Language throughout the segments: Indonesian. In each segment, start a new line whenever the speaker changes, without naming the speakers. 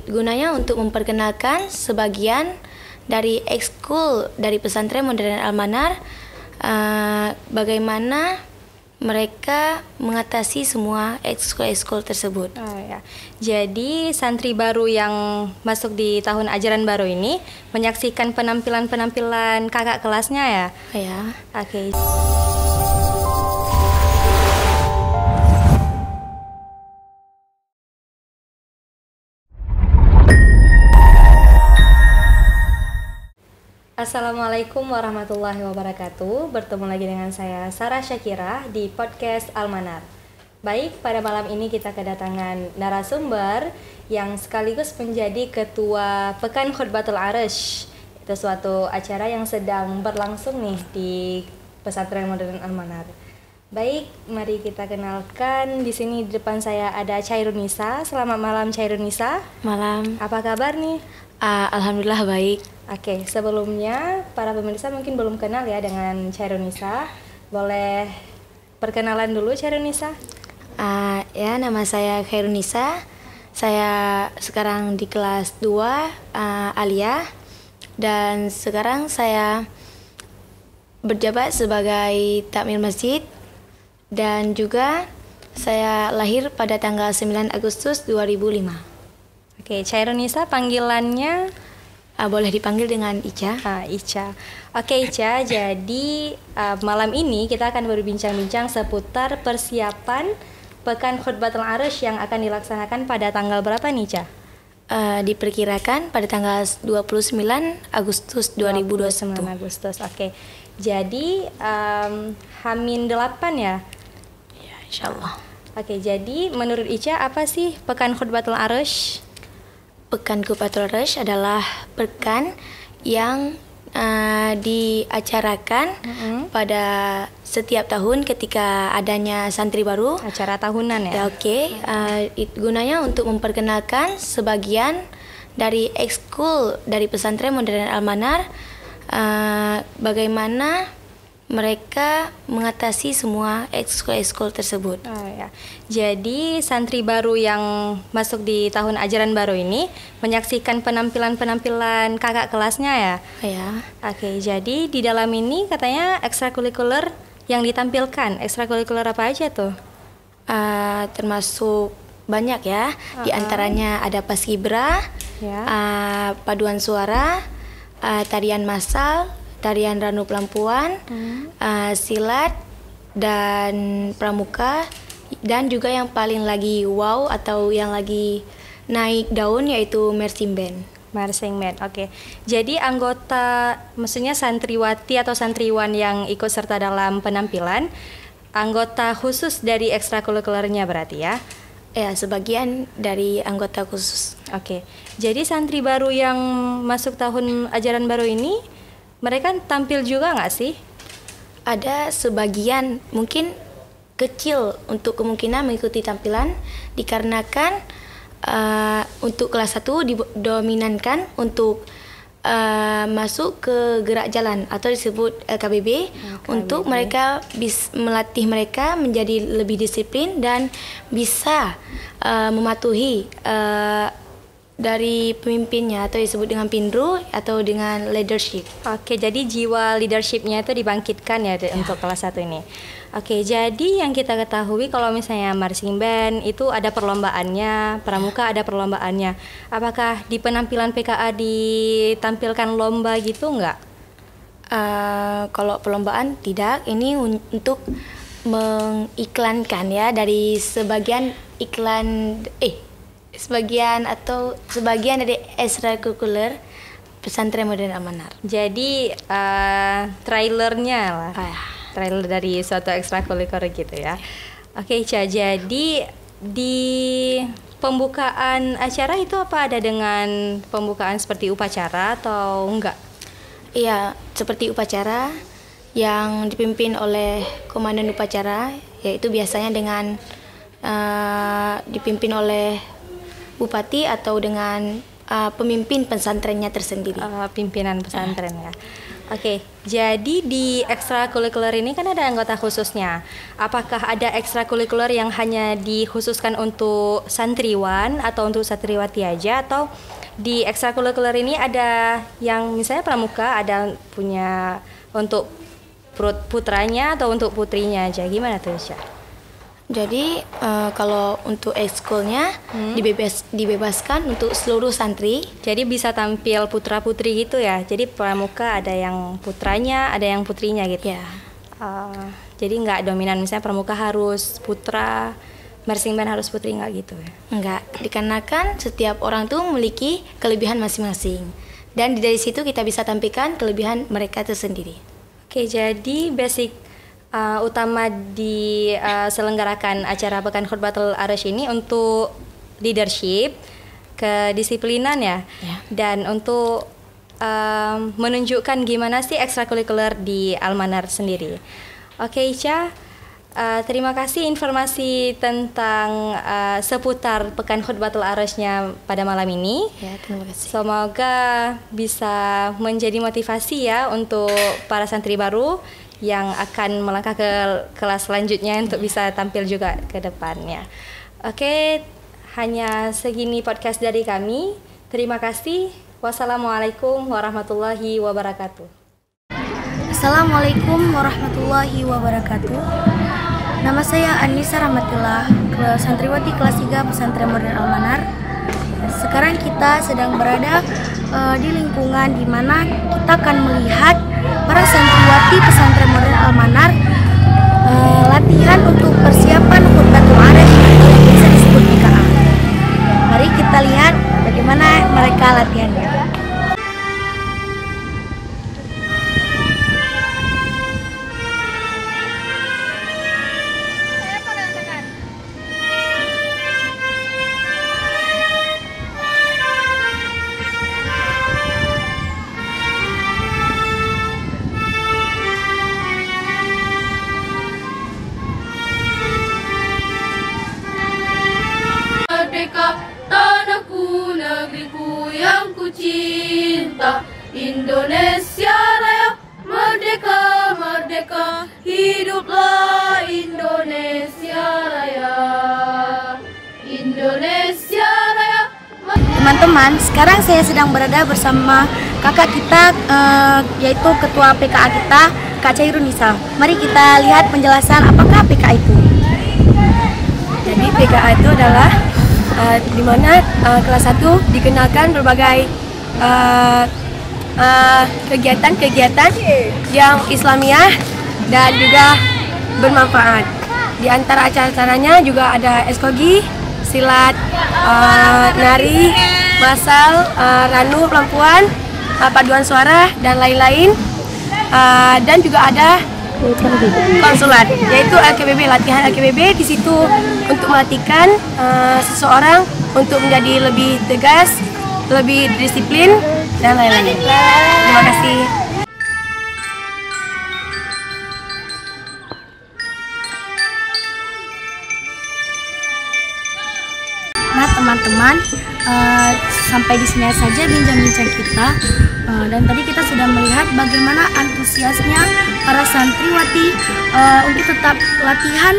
Gunanya untuk memperkenalkan sebagian dari ekskul dari pesantren modern Al-Manar, bagaimana mereka mengatasi semua ekskul tersebut.
Oh ya. Jadi santri baru yang masuk di tahun ajaran baru ini menyaksikan penampilan-penampilan kakak kelasnya ya?
Ya.
Oke. Assalamualaikum warahmatullahi wabarakatuh. Bertemu lagi dengan saya Sarah Syakira di podcast Al-Manar. Baik, pada malam ini kita kedatangan narasumber yang sekaligus menjadi ketua Pekan Khutbatul Arsh. Itu suatu acara yang sedang berlangsung nih di Pesantren Modern Al-Manar. Baik, mari kita kenalkan. Di sini di depan saya ada Chairunisa. Selamat malam Chairunisa.
Malam.
Apa kabar nih?
Alhamdulillah baik.
Oke, sebelumnya para pemirsa mungkin belum kenal ya dengan Chairunisa. Boleh perkenalan dulu Chairunisa?
Ya, nama saya Chairunisa. Saya sekarang di kelas 2 Alia, dan sekarang saya berjabat sebagai takmir masjid, dan juga saya lahir pada tanggal 9 Agustus 2005.
Oke, Chairunisa panggilannya
Boleh dipanggil dengan Ica.
Ica. Oke Ica, jadi malam ini kita akan berbincang-bincang seputar persiapan Pekan Khutbatul Arsh yang akan dilaksanakan pada tanggal berapa nih Ica?
Diperkirakan pada tanggal 29 Agustus 2021.
29 Agustus, oke. Jadi H-8 ya?
Ya, insyaallah.
Oke, jadi menurut Ica apa sih Pekan Khutbatul Arsh?
Pekan Khutbatul Arsh adalah pekan yang diacarakan pada setiap tahun ketika adanya santri baru.
Acara tahunan ya?
Gunanya untuk memperkenalkan sebagian dari ekskul dari pesantren modern Al-Manar, bagaimana mereka mengatasi semua ekskul tersebut.
Oh ya. Jadi santri baru yang masuk di tahun ajaran baru ini menyaksikan penampilan-penampilan kakak kelasnya ya?
Ya.
Oke, jadi di dalam ini katanya ekstrakurikuler yang ditampilkan. Ekstrakurikuler apa aja tuh?
Termasuk banyak ya. Di antaranya ada paskibra, paduan suara, tarian massal, tarian ranu pelampuan, silat, dan pramuka, dan juga yang paling lagi wow atau yang lagi naik daun yaitu marching band.
Marching band, oke. Jadi anggota, maksudnya santriwati atau santriwan yang ikut serta dalam penampilan, anggota khusus dari ekstrakurikulernya berarti ya?
Ya, sebagian dari anggota khusus.
Oke. Jadi santri baru yang masuk tahun ajaran baru ini, mereka tampil juga nggak sih?
Ada sebagian, mungkin kecil untuk kemungkinan mengikuti tampilan, dikarenakan untuk kelas 1 didominankan untuk masuk ke gerak jalan atau disebut LKBB, untuk mereka melatih mereka menjadi lebih disiplin dan bisa mematuhi dari pemimpinnya atau disebut dengan pindru atau dengan leadership.
Oke, jadi jiwa leadershipnya itu dibangkitkan ya untuk kelas 1 ini. Oke, jadi yang kita ketahui kalau misalnya marching band itu ada perlombaannya, pramuka ada perlombaannya. Apakah di penampilan PKA ditampilkan lomba gitu nggak?
Kalau perlombaan tidak, ini untuk mengiklankan ya, dari sebagian sebagian dari ekstrakurikuler pesantren modern Al-Manar.
Jadi trailernya lah, trailer dari suatu ekstrakurikuler gitu ya. Oke Ica, jadi di pembukaan acara itu apa ada dengan pembukaan seperti upacara atau enggak?
Iya, seperti upacara yang dipimpin oleh komandan upacara, yaitu biasanya dengan dipimpin oleh bupati atau dengan pemimpin pesantrennya tersendiri.
Pimpinan pesantren ya. Oke, jadi di ekstrakurikuler ini kan ada anggota khususnya. Apakah ada ekstrakurikuler yang hanya dikhususkan untuk santriwan atau untuk santriwati aja, atau di ekstrakurikuler ini ada yang misalnya pramuka ada punya untuk putranya atau untuk putrinya aja? Gimana tuh, Syah?
Jadi kalau untuk ekskulnya dibebaskan untuk seluruh santri.
Jadi bisa tampil putra putri gitu ya. Jadi pramuka ada yang putranya, ada yang putrinya gitu.
Ya.
Jadi nggak dominan misalnya pramuka harus putra, marching band harus putri, nggak gitu ya?
Enggak, dikarenakan setiap orang tuh memiliki kelebihan masing-masing. Dan dari situ kita bisa tampilkan kelebihan mereka tersendiri.
Oke, jadi basic utama di selenggarakan acara Pekan Khutbatul Arasy ini untuk leadership, kedisiplinan ya. Dan untuk menunjukkan gimana sih ekstrakurikuler di Al-Manar sendiri. Oke, Ica, terima kasih informasi tentang seputar Pekan Khutbatul Arasy-nya pada malam ini.
Ya, terima kasih.
Semoga bisa menjadi motivasi ya untuk para santri baru yang akan melangkah ke kelas selanjutnya untuk bisa tampil juga ke depannya. Oke, hanya segini podcast dari kami. Terima kasih. Wassalamualaikum warahmatullahi wabarakatuh.
Assalamualaikum warahmatullahi wabarakatuh. Nama saya Anissa Rahmatillah, santriwati kelas 3 Pesantren Modern Al-Manar. Sekarang kita sedang berada di lingkungan di mana kita akan melihat para santriwati Pesantren Modern Al-Manar latihan untuk persiapan khutbatul arasy atau yang biasa disebut PKA. Mari kita lihat bagaimana mereka latihannya.
Tanahku, negeriku yang ku cinta, Indonesia Raya, merdeka, merdeka, hiduplah Indonesia Raya, Indonesia Raya.
Teman-teman, sekarang saya sedang berada bersama kakak kita, yaitu ketua PKA kita, Kak Cairunisa. Mari kita lihat penjelasan apakah PKA itu.
Jadi PKA itu adalah di mana kelas 1 dikenalkan berbagai kegiatan-kegiatan yang Islamiah dan juga bermanfaat. Di antara acara-acaranya juga ada eskogi, silat, nari, masal, ranu, pelampuan, paduan suara dan lain-lain. Dan juga ada konsulat, yaitu LKBB, latihan LKBB di situ untuk melatihkan seseorang untuk menjadi lebih tegas, lebih disiplin dan lain-lain. Terima kasih.
Nah teman-teman, sampai di sini saja bincang-bincang kita. Dan tadi kita sudah melihat bagaimana antusiasnya para santriwati untuk tetap latihan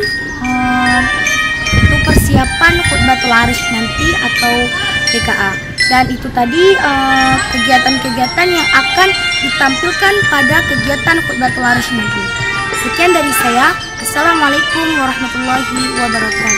untuk persiapan khutbatul arasy nanti atau PKA. Dan itu tadi kegiatan-kegiatan yang akan ditampilkan pada kegiatan khutbatul arasy nanti. Sekian dari saya. Assalamualaikum warahmatullahi wabarakatuh.